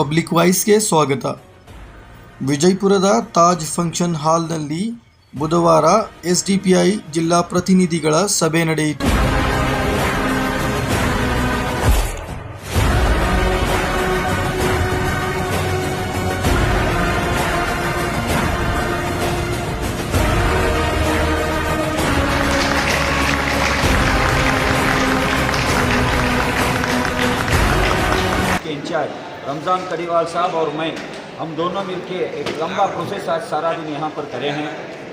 Public ವಾಯ್ಸ್ಗೆ ಸ್ವಾಗತ. ವಿಜಯಪುರದ Taj function ಹಾಲ್ನಲ್ಲಿ ಬುಧವಾರ ಎಸ್ಡಿಪಿಐ ಜಿಲ್ಲಾ ಪ್ರತಿನಿಧಿಗಳ ಸಭೆ ನಡೆಯಿತು. इंचार्ज रमज़ान कड़ीवाल साहब और मैं हम दोनों मिलके एक लंबा प्रोसेस आज सारा दिन यहाँ पर करे हैं.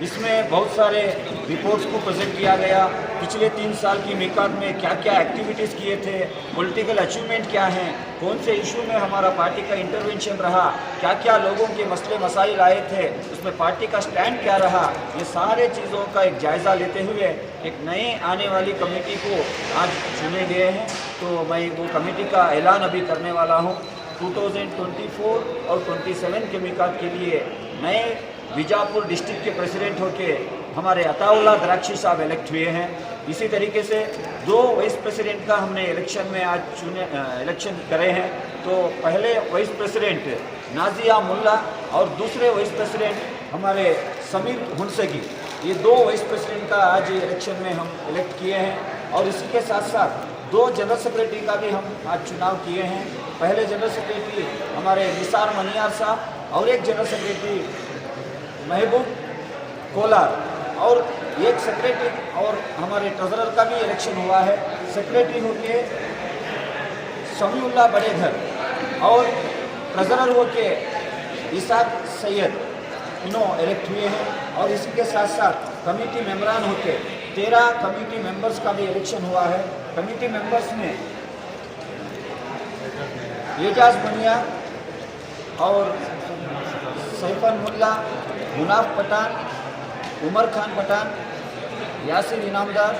इसमें बहुत सारे रिपोर्ट्स को प्रेजेंट किया गया. पिछले 3 साल की मीकात में क्या क्या एक्टिविटीज़ किए थे, पॉलिटिकल अचीवमेंट क्या हैं, कौन से इशू में हमारा पार्टी का इंटरवेंशन रहा, क्या क्या लोगों के मसले मसाइल आए थे, उसमें पार्टी का स्टैंड क्या रहा, ये सारे चीज़ों का एक जायज़ा लेते हुए एक नए आने वाली कमेटी को आज चुने गए हैं. तो मैं वो कमेटी का ऐलान अभी करने वाला हूँ. 2024 और 27 के मीकात के लिए नए बीजापुर डिस्ट्रिक्ट के प्रेसिडेंट होके हमारे अताउल्ला द्राक्षी साहब इलेक्ट हुए हैं. इसी तरीके से 2 वाइस प्रेसिडेंट का हमने इलेक्शन में आज इलेक्शन करे हैं. तो पहले वाइस प्रेसिडेंट नाजिया मुल्ला और दूसरे वाइस प्रेसिडेंट हमारे समीर हुनसगी, ये 2 वाइस प्रेसिडेंट का आज इलेक्शन में हम इलेक्ट किए हैं. और इसी के साथ साथ 2 जनरल सेक्रेटरी का भी हम आज चुनाव किए हैं. पहले जनरल सेक्रेटरी हमारे निसार मनियार साहब और एक जनरल सेक्रेटरी महबूब कोलार और एक सेक्रेटरी और हमारे ट्रेजरर का भी इलेक्शन हुआ है. सेक्रेटरी होके समीउल्लाह बड़ेघर और ट्रेजरर होके इसाक सैयद, इन्हों इलेक्ट हुए हैं. और इसी के साथ साथ कमेटी मेंबरान होके 13 कमेटी मेंबर्स का भी इलेक्शन हुआ है. कमेटी मेंबर्स में एजाज मनिया और सैफन मुल्ला, मुनाफ पठान, उमर खान पठान, यासिर इनामदार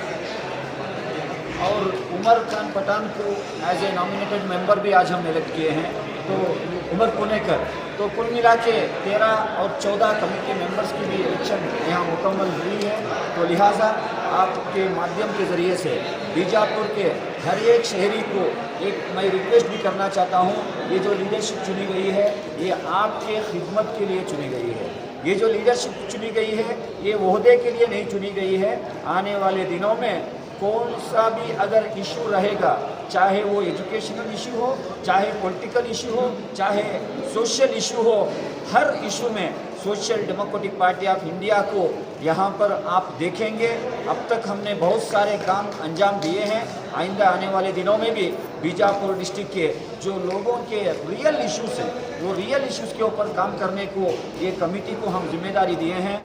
और उमर खान पठान को एज ए नॉमिनेटेड मेंबर भी आज हम इलेक्ट किए हैं. तो उमर पुनेकर, तो कुल मिला के 13 और 14 कमेटी मेंबर्स की भी इलेक्शन यहाँ मुकम्मल हुई है. तो लिहाजा आपके माध्यम के ज़रिए से बीजापुर के हर एक शहरी को एक मैं रिक्वेस्ट भी करना चाहता हूँ, ये जो लीडरशिप चुनी गई है ये आपके खिदमत के लिए चुनी गई है. ये जो लीडरशिप चुनी गई है ये ओहदे के लिए नहीं चुनी गई है. आने वाले दिनों में कौन सा भी अगर इशू रहेगा, चाहे वो एजुकेशनल इशू हो, चाहे पॉलिटिकल इशू हो, चाहे सोशल इशू हो, हर इशू में social democratic party of India को यहाँ पर आप देखेंगे. अब तक हमने बहुत सारे काम अंजाम दिए हैं. आइंदा आने वाले दिनों में भी बीजापुर डिस्ट्रिक्ट के जो लोगों के रियल इश्यूज़ हैं वो रियल इश्यूज़ के ऊपर काम करने को ये कमेटी को हम जिम्मेदारी दिए हैं.